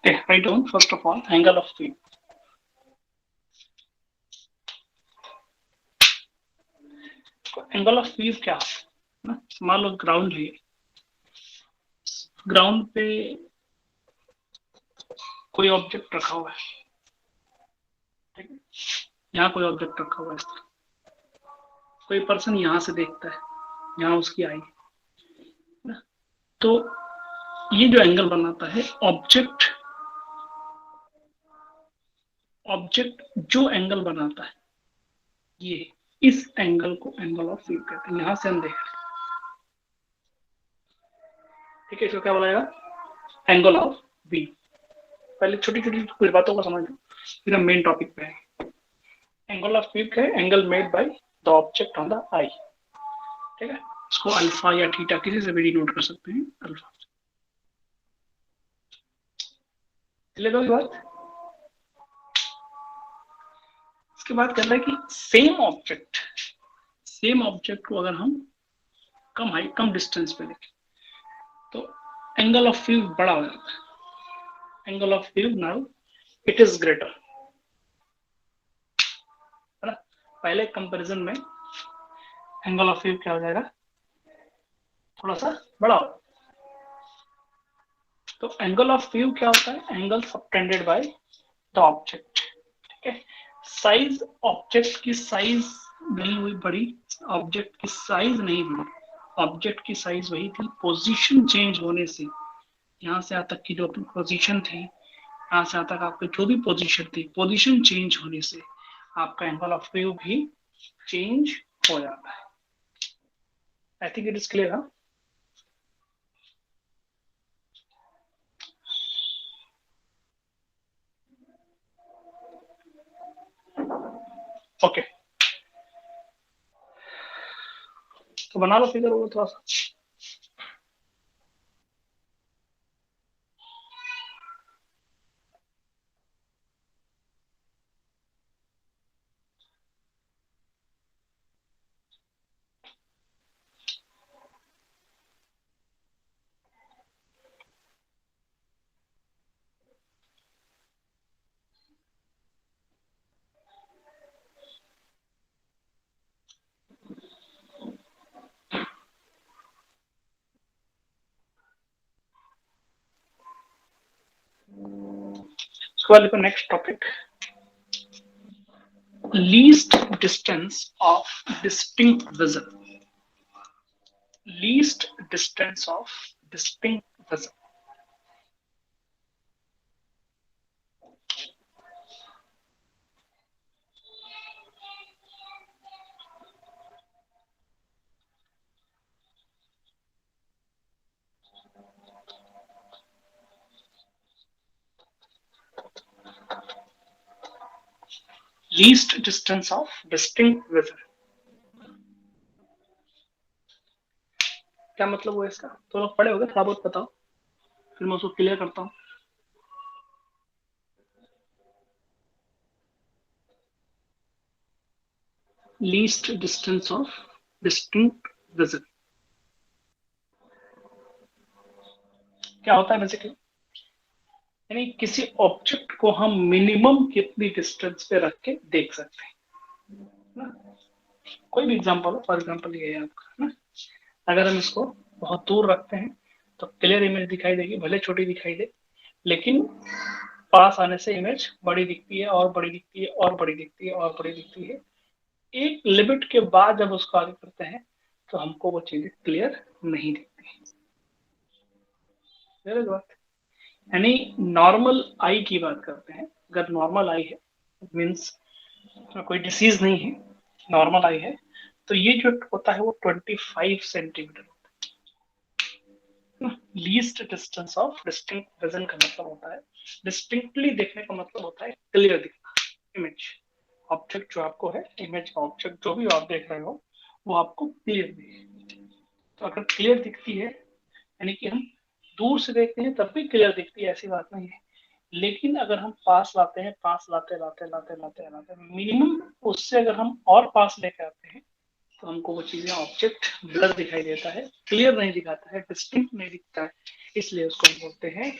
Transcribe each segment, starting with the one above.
write down first of all angle of view. Angle of view क्या है ना, मान लो ग्राउंड है, ग्राउंड पे कोई ऑब्जेक्ट रखा हुआ है, ठीक है, यहाँ कोई ऑब्जेक्ट रखा हुआ है, कोई पर्सन यहाँ से देखता है, यहाँ उसकी आई, तो ये जो एंगल बनाता है ऑब्जेक्ट, ऑब्जेक्ट जो एंगल बनाता है ये, इस एंगल को एंगल ऑफ व्यू कहते हैं। यहां से हम देख रहे हैं, ठीक है, इसको क्या बोला जाएगा, एंगल ऑफ व्यू। पहले छोटी छोटी कुछ बातों को समझ लो, फिर हम मेन टॉपिक पे आएंगे। एंगल ऑफ व्यू क्या है, angle made by the object on the eye, ठीक है, इसको अल्फा या थीटा किसी से भी डिनोट कर सकते हैं, अल्फा। ले लो बात। इसके बाद कहना है कि सेम ऑब्जेक्ट को अगर हम कम हाइट कम डिस्टेंस पे देखें तो एंगल ऑफ व्यू बड़ा हो जाता है, angle of view now it is greater, है ना। पहले कंपैरिजन में एंगल ऑफ व्यू क्या हो जाएगा, थोड़ा सा बड़ा हो। तो एंगल ऑफ व्यू क्या होता है, angle subtended bye the object, ठीक है। साइज, ऑब्जेक्ट की साइज नहीं हुई बड़ी, ऑब्जेक्ट की साइज नहीं बढ़ी, ऑब्जेक्ट की साइज वही थी, पोजीशन चेंज होने से यहाँ से यहाँ तक की जो अपनी पोजीशन थी, यहाँ से यहाँ तक आपकी जो भी पोजीशन थी, पोजीशन चेंज होने से आपका एंगल ऑफ व्यू भी चेंज हो जाता है। I think it is clear. हाँ, ओके, तो बना लो फिगर वो थोड़ा सा। उसके बाद देखो next topic, least distance of distinct vision, least distance of distinct vision. Least distance of distinct vision क्या मतलब हुआ इसका, तो लोग पढ़े होगे, थोड़ा बहुत बताओ, फिर मैं उसको क्लियर करता हूँ। Least distance of distinct vision क्या होता है बेसिकली, यानी किसी ऑब्जेक्ट को हम मिनिमम कितनी डिस्टेंस पे रख के देख सकते हैं ना। कोई भी एग्जांपल हो, फॉर एग्जांपल ये है आपका ना, अगर हम इसको बहुत दूर रखते हैं तो क्लियर इमेज दिखाई देगी, भले छोटी दिखाई दे, लेकिन पास आने से इमेज बड़ी दिखती है और बड़ी दिखती है और बड़ी दिखती है और बड़ी दिखती है। एक लिमिट के बाद जब उसको आगे करते हैं तो हमको वो चीजें क्लियर नहीं दिखती। बात, यानी नॉर्मल आई की बात करते हैं, अगर नॉर्मल आई है मीन्स कोई डिसीज नहीं है, नॉर्मल आई है, तो ये जो होता है वो 25 सेंटीमीटर होता है। Least distance of distinct vision का मतलब होता है, डिस्टिंक्टली देखने का मतलब होता है क्लियर दिखना, इमेज, ऑब्जेक्ट जो आपको है, इमेज ऑब्जेक्ट जो भी आप देख रहे हो वो आपको क्लियर दिखे। तो अगर क्लियर दिखती है यानी कि हम दूर से देखते हैं तब भी क्लियर दिखती है, ऐसी बात नहीं है, लेकिन अगर हम पास लाते हैं, पास लाते लाते लाते लाते लाते मिनिमम उससे अगर हम और पास लेके आते हैं तो हमको वो चीजें, ऑब्जेक्ट ब्लर दिखाई देता है, क्लियर नहीं दिखाता है, डिस्टिंक्ट नहीं दिखता है, इसलिए उसको हम बोलते हैं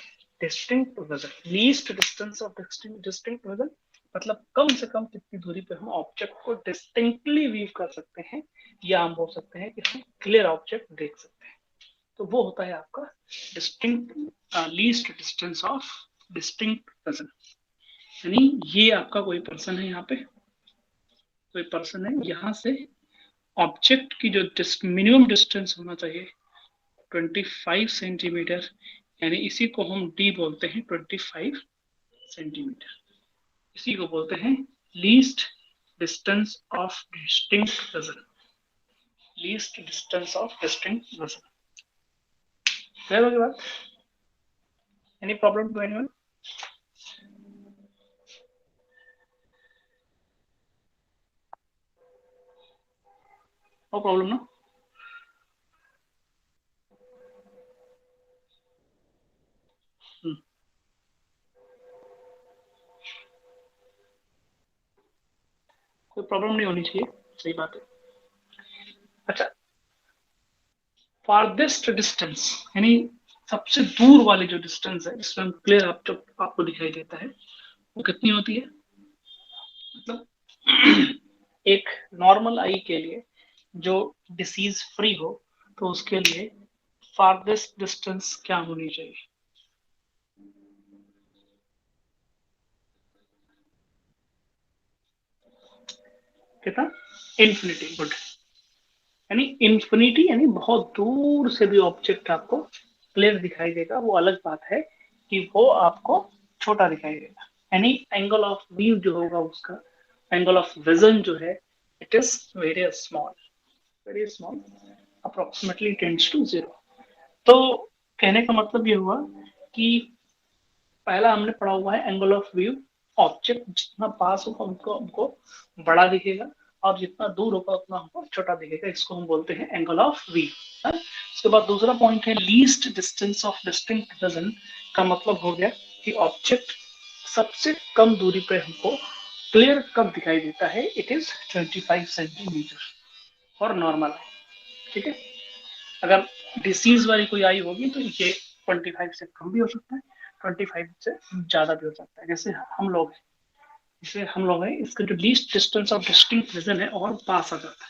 distinct vision, least distance of distinct vision मतलब कम से कम कितनी दूरी पे हम ऑब्जेक्ट को डिस्टिंक्टली व्यू कर सकते हैं, या हम बोल सकते हैं कि हम क्लियर ऑब्जेक्ट देख सकते हैं। तो वो होता है आपका distinct least distance of distinct vision. यानी ये आपका कोई पर्सन है, यहाँ पे कोई पर्सन है, यहाँ से ऑब्जेक्ट की जो मिनिमम डिस्टेंस होना चाहिए 25 सेंटीमीटर, यानी इसी को हम डी बोलते हैं, 25 सेंटीमीटर। इसी को बोलते हैं least distance of distinct vision, least distance of distinct vision. Clear होगी बात? Any problem to anyone? No problem ना? कोई प्रॉब्लम नहीं होनी चाहिए, सही बात है। अच्छा, फारदेस्ट डिस्टेंस यानी सबसे दूर वाली जो डिस्टेंस है जिसमें क्लियर आपको दिखाई देता है, वो कितनी होती है? मतलब एक नॉर्मल आई के लिए जो डिसीज फ्री हो, तो उसके लिए फारदेस्ट डिस्टेंस क्या होनी चाहिए? कितना? Infinity, good. यानी इन्फिनिटी यानी बहुत दूर से भी ऑब्जेक्ट आपको क्लियर दिखाई देगा, वो अलग बात है कि वो आपको छोटा दिखाई देगा। यानी एंगल ऑफ व्यू जो होगा उसका, एंगल ऑफ विजन जो है, it is very small, very small, approximately tends to zero. तो कहने का मतलब ये हुआ कि पहला हमने पढ़ा हुआ है एंगल ऑफ व्यू, ऑब्जेक्ट जितना पास होगा उनको हमको बड़ा दिखेगा, और जितना दूर होगा उतना हमको छोटा दिखेगा, इसको हम बोलते हैं एंगल ऑफ व्यू। उसके बाद दूसरा पॉइंट है least distance of distinct vision, का मतलब हो गया कि ऑब्जेक्ट सबसे कम दूरी पे हमको क्लियर कब दिखाई देता है, इट इज 25 सेंटीमीटर और नॉर्मल। ठीक है, अगर डिसीज वाली कोई आई होगी तो ये 25 से कम भी हो सकता है, 25 से ज्यादा भी हो सकता है। जैसे हम लोग हैं, इसका जो least distance of distinct vision है और पास आ जाता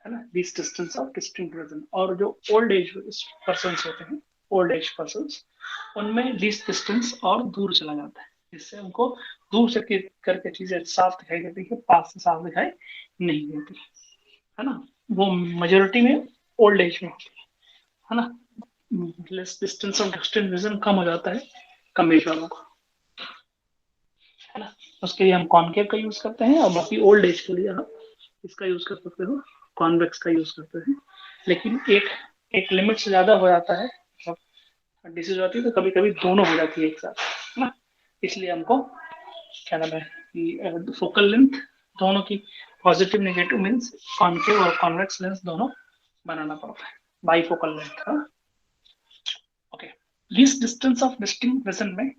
है ना, least distance of distinct vision. और जो ओल्ड एज पर्सन होते हैं, ओल्ड एज पर्सन, उनमें लीस्ट डिस्टेंस और दूर चला जाता है, जिससे उनको दूर से करके चीजें साफ दिखाई देती है, पास से साफ दिखाई नहीं देती है ना। वो मेजोरिटी में ओल्ड एज में होती है ना। Less distance of distance vision कम हो जाता है कम एज वालों का, है ना। उसके लिए हम कॉनकेव का यूज करते हैं, और बाकी ओल्ड एज के लिए आप इसका यूज कर सकते हो, कॉन्वेक्स का यूज करते हैं। लेकिन एक एक लिमिट से ज्यादा हो जाता है, मतलब डिसीज होती है तो कभी कभी दोनों हो जाती है एक साथ, है ना। इसलिए हमको क्या नाम है कि फोकल लेंथ दोनों की पॉजिटिव नेगेटिव मीन्स कॉनकेव और कॉन्वेक्स लेंस दोनों बनाना पड़ता है, bifocal length. Okay, least distance of distinct vision में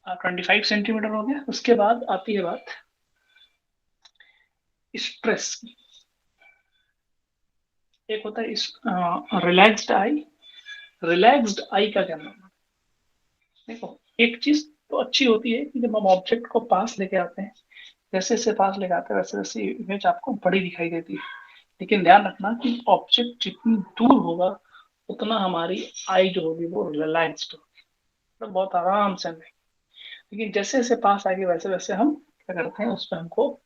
25 सेंटीमीटर हो गया। उसके बाद आती है बात स्ट्रेस की। एक होता है रिलैक्स्ड आई, रिलैक्स्ड आई का क्या मतलब? देखो, एक चीज तो अच्छी होती है कि जब हम ऑब्जेक्ट को पास लेके आते हैं, जैसे जैसे पास लेके आते हैं वैसे वैसे इमेज आपको बड़ी दिखाई देती है। लेकिन ध्यान रखना कि ऑब्जेक्ट जितनी दूर होगा उतना हमारी आई जो होगी वो रिलैक्स्ड होगी, तो बहुत आराम से हमें। लेकिन जैसे जैसे पास आएगी वैसे वैसे हम क्या करते हैं, उसमें हमको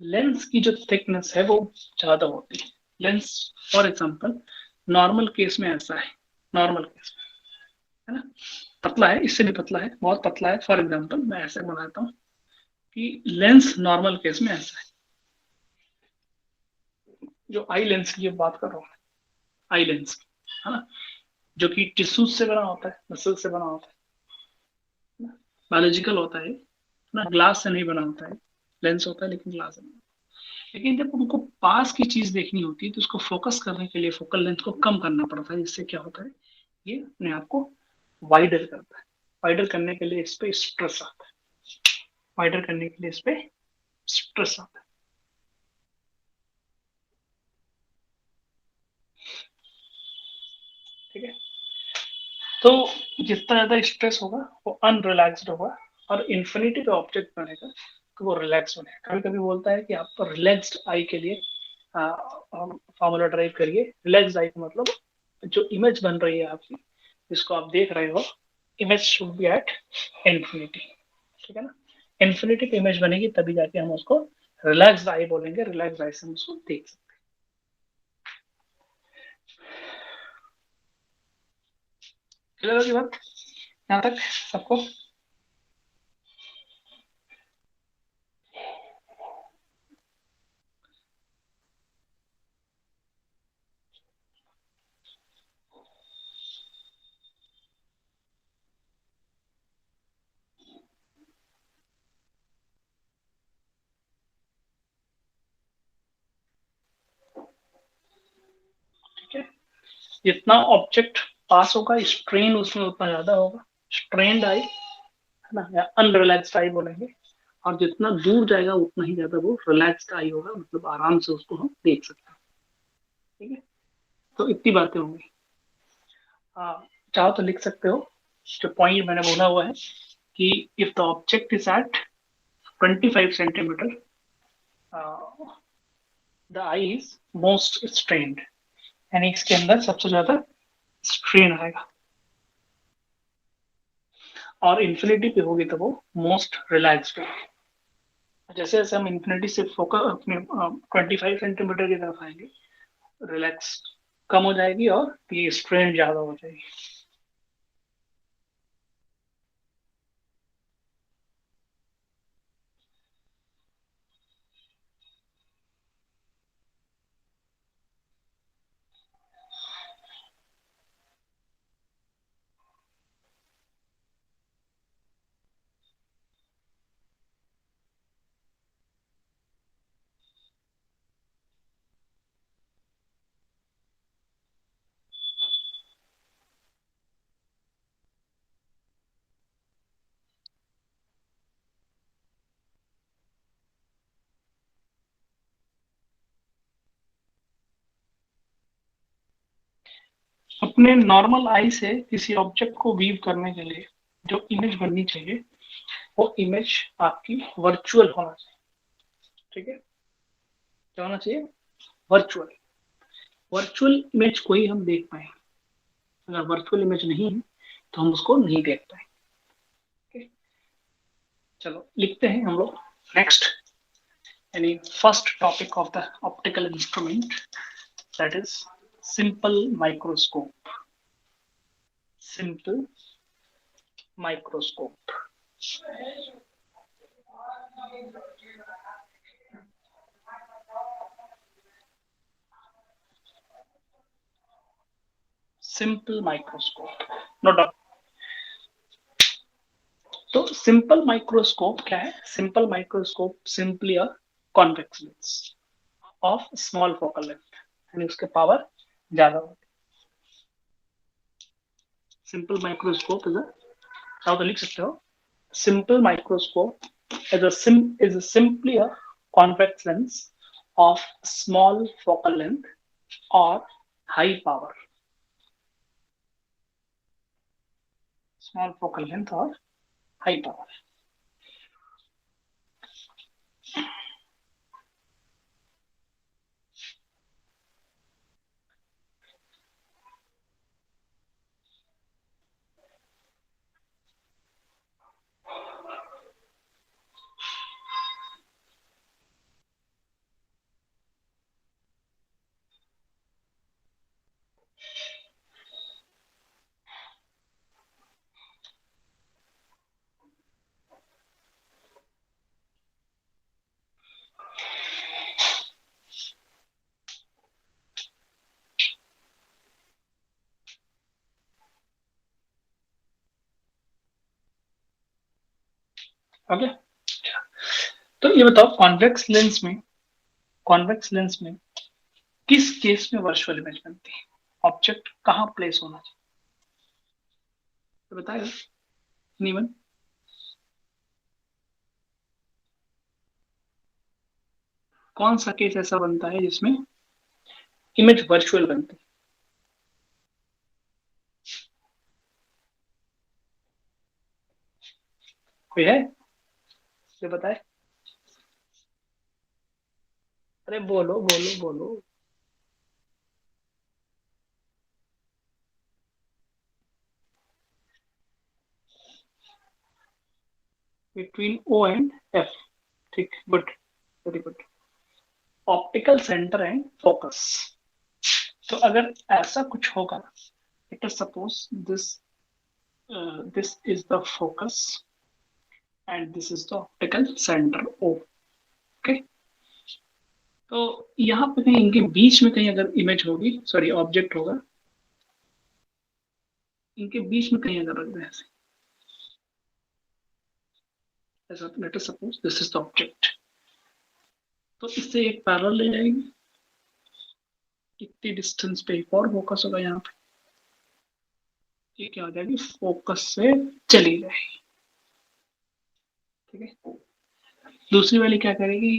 लेंस की जो थिकनेस है वो ज्यादा होती है। Lens for example normal case में ऐसा है, नॉर्मल केस में, है ना, पतला है, इससे भी पतला है, बहुत पतला है। फॉर एग्जांपल मैं ऐसे बनाता हूँ कि लेंस नॉर्मल केस में ऐसा है, जो आई लेंस की बात कर रहा हूँ, आई लेंस, है ना, जो कि टिश्यू से बना होता है, मसल से बना होता है, बायोलॉजिकल होता है ना, ग्लास से नहीं बना होता है, लेंस होता है लेकिन ग्लास से नहीं। लेकिन जब उनको पास की चीज देखनी होती है तो उसको फोकस करने के लिए फोकल लेंथ को कम करना पड़ता है, जिससे क्या होता है, ये अपने आप को वाइडर करता है। वाइडर करने के लिए इस पे स्ट्रेस आता है, वाइडर करने के लिए इस पे स्ट्रेस आता है। ठीक है, तो जितना ज्यादा स्ट्रेस होगा वो अनरिलैक्स्ड होगा, और इन्फिनिटी पे ऑब्जेक्ट बनेगा तो वो रिलैक्स बनेगा। कभी कभी बोलता है कि आप रिलैक्स्ड आई के लिए फॉर्मूला ड्राइव करिए। रिलैक्स्ड आई का मतलब जो इमेज बन रही है आपकी, जिसको आप देख रहे हो, image should be at infinity. ठीक है ना? इन्फिनिटी पे इमेज बनेगी तभी जाके हम उसको रिलैक्स्ड आई बोलेंगे, रिलैक्स्ड आई से हम उसको देख सकते हैं। क्लियर होगी बात यहाँ तक सबको? ठीक है? जितना ऑब्जेक्ट पास होगा स्ट्रेन उसमें उतना ज्यादा होगा, स्ट्रेन्ड आई है ना, या अनरिलैक्स्ड आई बोलेंगे। और जितना दूर जाएगा उतना ही ज्यादा वो रिलैक्स्ड आई होगा, मतलब आराम से उसको हम देख सकते हैं। ठीक है? तो इतनी बातें होंगी। चाहो तो लिख सकते हो जो पॉइंट मैंने बोला हुआ है कि if the object is at 25 centimetre, the eye is most strained, यानी इसके अंदर सबसे ज्यादा स्ट्रेन आएगा। और इन्फिनिटी पे होगी तो वो मोस्ट रिलैक्स्ड होगी। जैसे जैसे हम इन्फिनिटी से फोकस अपने 25 सेंटीमीटर की तरफ आएंगे, रिलैक्स कम हो जाएगी और ये स्ट्रेन ज्यादा हो जाएगी। अपने नॉर्मल आई से किसी ऑब्जेक्ट को व्यू करने के लिए जो इमेज बननी चाहिए, वो इमेज आपकी वर्चुअल होना चाहिए। ठीक है? क्या होना चाहिए? वर्चुअल। वर्चुअल इमेज को ही हम देख पाए। अगर वर्चुअल इमेज नहीं है तो हम उसको नहीं देख पाए। Okay? चलो लिखते हैं हम लोग नेक्स्ट, यानी first topic of the optical instrument, that is simple microscope. Simple microscope. Simple microscope, no doubt. तो सिंपल माइक्रोस्कोप क्या है? Simple microscope simply a convex lens of small focal length, यानी उसके पावर ज्यादा होती है। सिंपल माइक्रोस्कोप इज अ, आप तो लिख सकते हो, simple microscope is simply a convex lens of small focal length or high power. Small focal length or high power. Okay okay? तो ये बताओ कॉन्वेक्स लेंस में किस केस में वर्चुअल इमेज बनती है? ऑब्जेक्ट कहाँ प्लेस होना चाहिए तो बताएगा नीवन? कौन सा केस ऐसा बनता है जिसमें इमेज वर्चुअल बनती है? कोई है ये बताए? अरे बोलो बोलो बोलो। Between O and F. ठीक, good, very good. Optical centre and focus. तो अगर ऐसा कुछ होगा, let us suppose this is the focus and this is the optical centre O. Okay, तो यहाँ पे कहीं इनके बीच में कहीं अगर इमेज होगी, सॉरी ऑब्जेक्ट होगा, इनके बीच में कहीं अगर रख दें ऐसा, late us suppose this is the object, तो इससे एक पैरेलल ले जाएगी, इतनी डिस्टेंस पे एक और फोकस होगा यहाँ पे, ये क्या हो जाएगी, फोकस से चली जाएगी। ठीक है, दूसरी वाली क्या करेगी,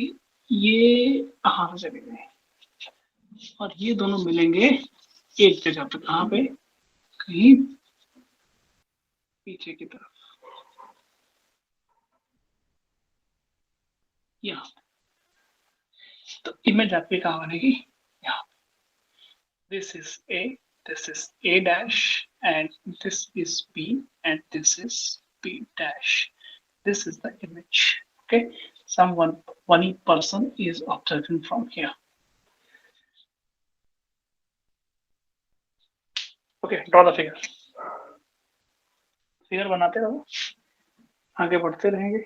ये कहाँ से चली गई, और ये दोनों मिलेंगे एक जगह पे, कहाँ पे, कहीं पीछे की तरफ, यहाँ। तो इमेज आपकी कहाँ बनेगी, यहाँ। This is A, this is A dash, and this is B, and this is B dash. This is the image. Okay, one person is observing from here. Okay, draw the figure. Figure बनाते रहो, आगे बढ़ते रहेंगे।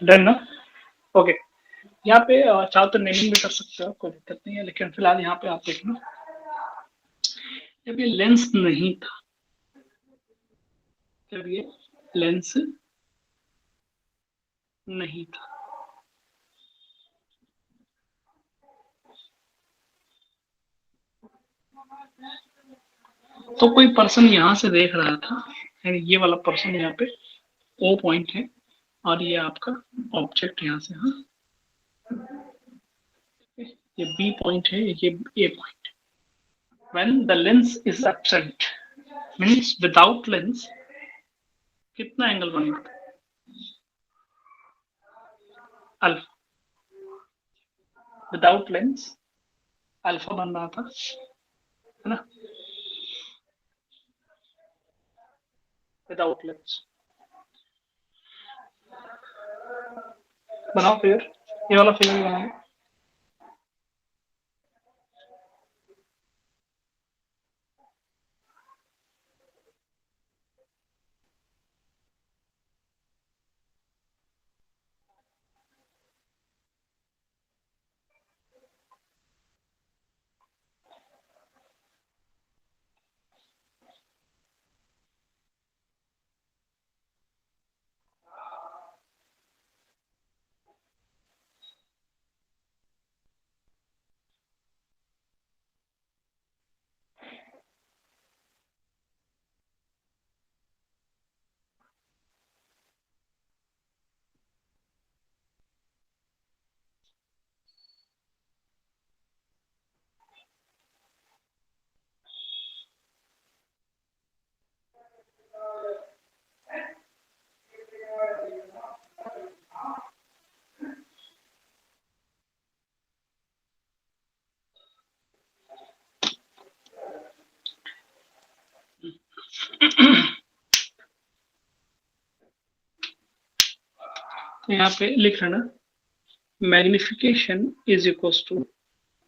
Done ना? Okay, यहाँ पे चाहो तो नेमिंग भी कर सकते हो, कोई दिक्कत नहीं है, लेकिन फिलहाल यहाँ पे आप देखना, जब ये लेंस नहीं था, जब ये लेंस नहीं था, तो कोई पर्सन यहाँ से देख रहा था, यानी ये वाला पर्सन यहाँ पे ओ पॉइंट है, और ये आपका ऑब्जेक्ट यहाँ से, हाँ ये बी पॉइंट है, ये A point. When the lens is absent, means without lens, कितना एंगल बनेगा, अल्फा। विदाउट लेंस अल्फा बन रहा था, है ना, विदाउट लेंस। बनाओ फिर। ये वाला फिगर भी बनाएंगे। तो यहाँ पे लिख लेना magnification is equal to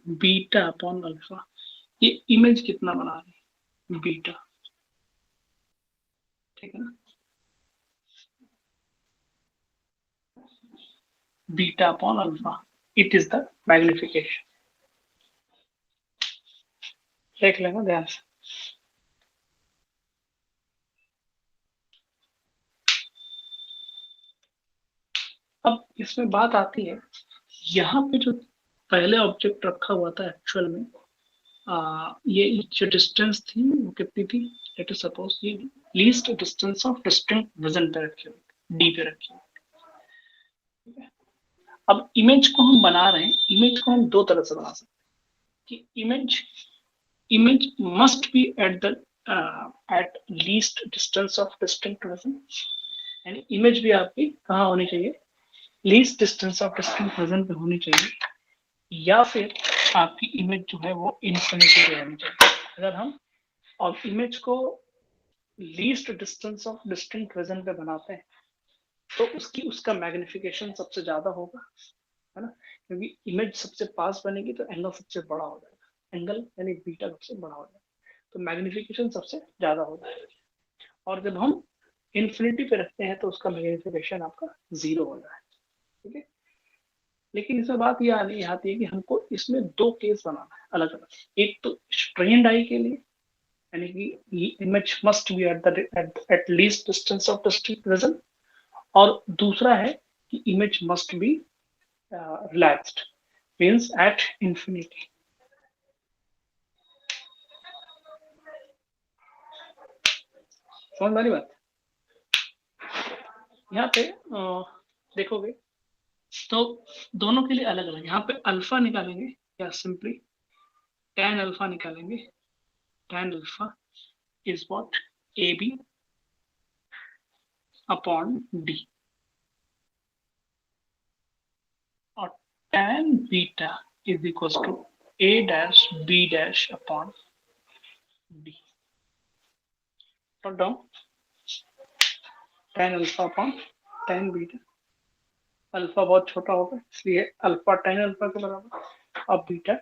beta upon alpha. ये इमेज कितना बना रही है, बीटा, ठीक है ना, beta upon alpha, it is the magnification. देख लेना ध्यान से। अब इसमें बात आती है, यहाँ पे जो पहले ऑब्जेक्ट रखा हुआ था एक्चुअल में, ये जो डिस्टेंस थी वो कितनी थी, लेट अस सपोज ये least distance of distinct vision पे रखी हुई, डी पे रखी हुई। अब इमेज को हम बना रहे हैं, इमेज को हम दो तरह से बना सकते हैं कि image must be at the at least distance of distinct vision, यानी इमेज भी आपकी कहाँ होनी चाहिए, least distance of distinct vision पे होनी चाहिए, या फिर आपकी इमेज जो है वो इन्फिनिटी पे होनी चाहिए। अगर हम और इमेज को least distance of distinct vision पे बनाते हैं तो उसका मैग्निफिकेशन सबसे ज्यादा होगा, है ना, क्योंकि इमेज सबसे पास बनेगी तो एंगल सबसे बड़ा हो जाएगा, एंगल यानी बीटा सबसे बड़ा हो जाएगा, तो मैग्निफिकेशन सबसे ज्यादा होता है। और जब हम इन्फिनिटी पे रखते हैं तो उसका मैग्निफिकेशन आपका जीरो हो जाए, ठीक है। लेकिन इसमें बात ये आती है कि हमको इसमें दो केस बनाना है अलग अलग। एक तो स्ट्रेन्ड आई के लिए, यानी कि image must be at least distance of distinct vision, और दूसरा है कि image must be relaxed, means at infinity. समझ वाली बात। यहाँ पे देखोगे तो दोनों के लिए अलग अलग, यहाँ पे अल्फा निकालेंगे या सिंपली tan अल्फा निकालेंगे, tan alpha is what, A B upon D, और tan beta is equal to A dash B dash upon D. Note down, tan alpha upon tan beta, alpha बहुत छोटा होगा इसलिए alpha tan alpha के बराबर, और beta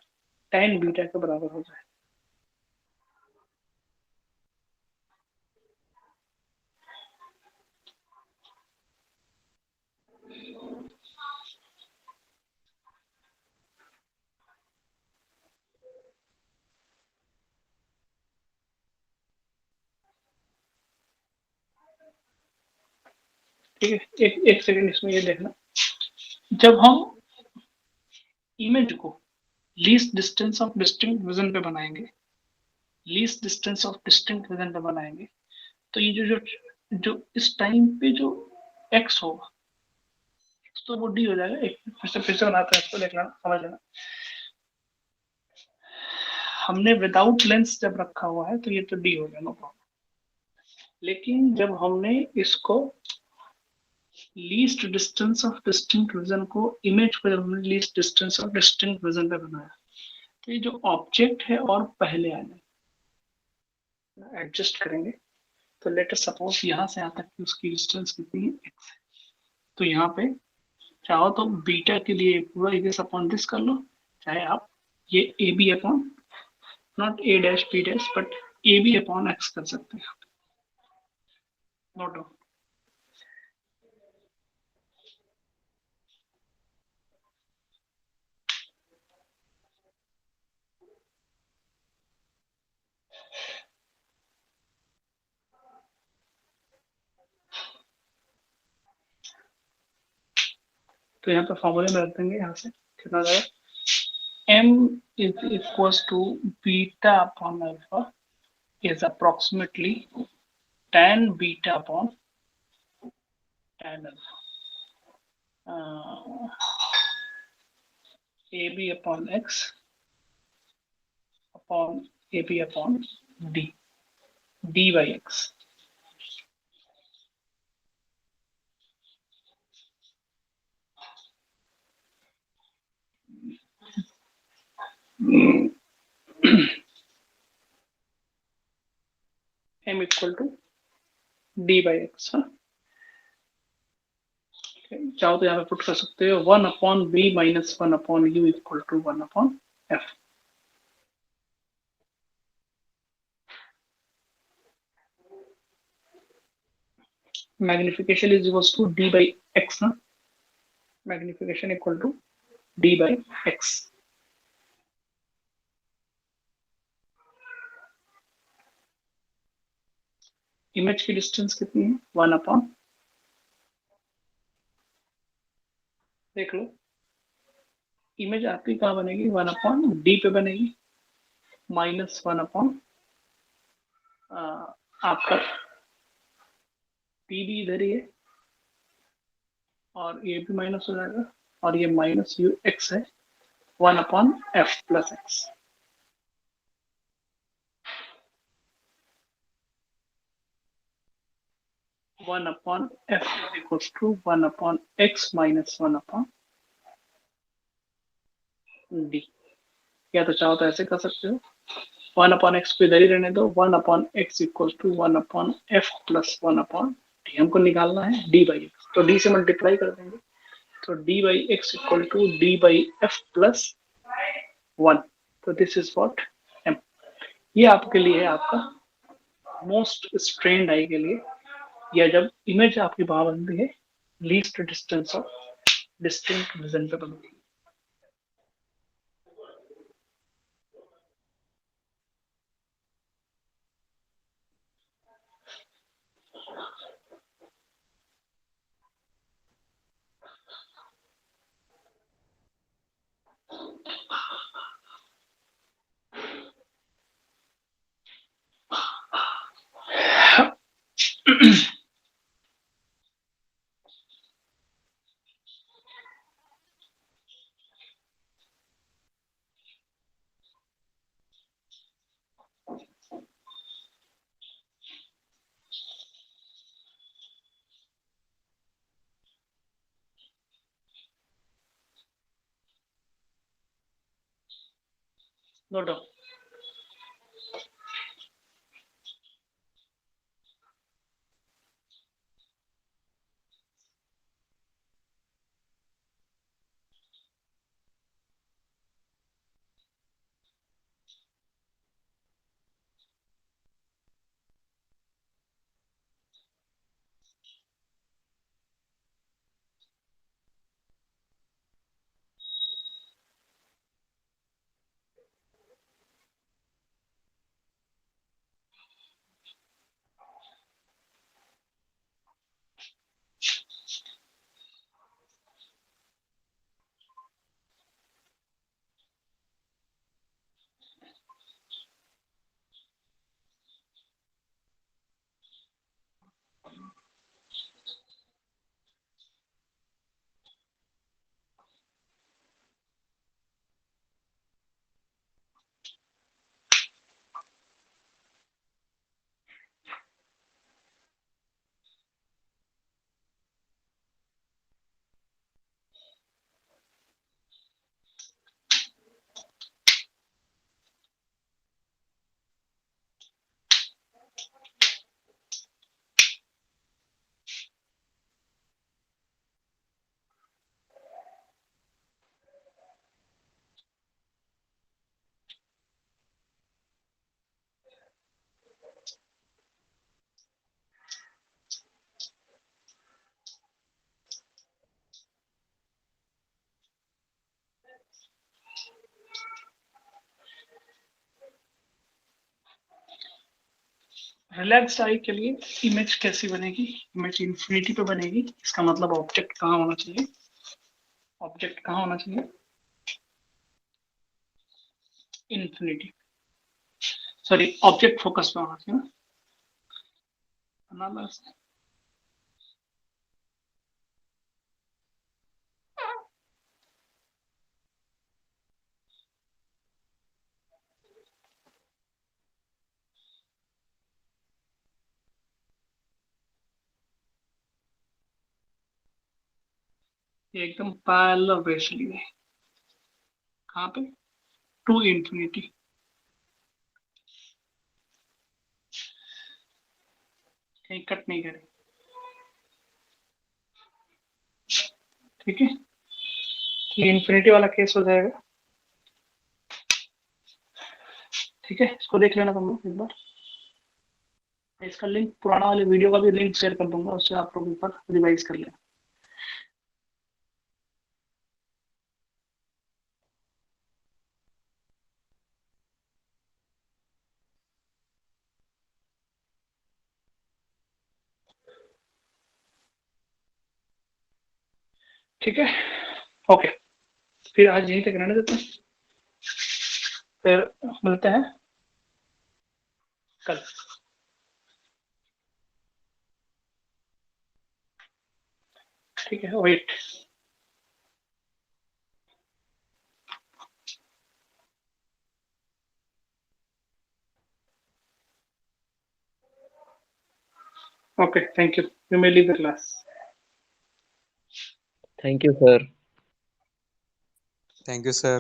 tan beta के बराबर हो जाए। ठीक है, एक सेकंड इसमें ये देखना, जब हम इमेज को least distance of distinct vision पे बनाएंगे, least distance of distinct vision पे बनाएंगे, तो ये जो जो जो इस टाइम पे जो एक्स होगा, तो वो डी हो जाएगा। एक फिर से बनाते हैं इसको, देख लेना, समझ लेना। हमने विदाउट लेंस जब रखा हुआ है तो ये तो डी हो गया, नो प्रॉब्लम। लेकिन जब हमने इसको least distance of distinct vision को, इमेज को जब हमने least distance of distinct vision पे बनाया, तो ये जो ऑब्जेक्ट है और पहले आ जाए, एडजस्ट करेंगे। तो लेट अस सपोज यहाँ से यहाँ तक की उसकी डिस्टेंस कितनी है, एक्स है। तो यहाँ पे चाहो तो बीटा के लिए पूरा इक्वेशन अपॉन दिस कर लो, चाहे आप ये A B upon, not A dash B dash but A B upon X कर सकते हैं। Note down. तो यहाँ पे फॉर्मूले में रख देंगे, यहाँ से कितना जाएगा, m is equals to beta upon alpha is approximately tan beta upon tan alpha, ab upon x upon ab upon d by x। m equal to d by x। हाँ, चाहो तो यहाँ पे पुट कर सकते हो 1/b-1/u equal to 1/f। Magnification is equals to d by x ना, magnification equal to d by x। Image की डिस्टेंस कितनी है, 1/, देख लो इमेज आपकी कहाँ बनेगी, 1/d पे बनेगी, -1/, आपका p भी इधर ही है और ये भी माइनस हो जाएगा, और ये माइनस यू एक्स है, 1/f plus X. One upon F is equals to 1/x minus 1/d। या तो चाहो तो ऐसे कर सकते हो, 1/x को इधर ही रहने दो, 1/x equals to 1/f plus 1/d। हमको निकालना है d बाई एक्स, तो d से मल्टीप्लाई कर देंगे, तो d by x equal to d by f plus 1। तो दिस इज व्हाट m। ये आपके लिए है, आपका मोस्ट स्ट्रेंड आई के लिए, या जब इमेज आपकी वहां बनती है least distance of distinct vision पे बनती है। No doubt. रिलैक्स्ड आई के लिए इमेज कैसी बनेगी? इमेज इन्फिनिटी पे बनेगी। इसका मतलब ऑब्जेक्ट कहाँ होना चाहिए? ऑब्जेक्ट कहाँ होना चाहिए? इन्फिनिटी, सॉरी ऑब्जेक्ट फोकस पे होना चाहिए ना। बस ये एकदम पैरेलल रेशली है। कहाँ पे? To infinity. कहीं कट नहीं करे। ठीक है, ये इन्फिनिटी वाला केस हो जाएगा। ठीक है, इसको देख लेना तुम लोग एक बार। इसका लिंक, पुराना वाले वीडियो का भी लिंक शेयर कर दूंगा, उससे आप लोग एक बार रिवाइज कर लेना। ठीक है, ओके, फिर आज यहीं तक रहने देते हैं, फिर मिलते हैं कल। ठीक है, wait. Okay, thank you, you may leave the class. Thank you, sir. Thank you, sir.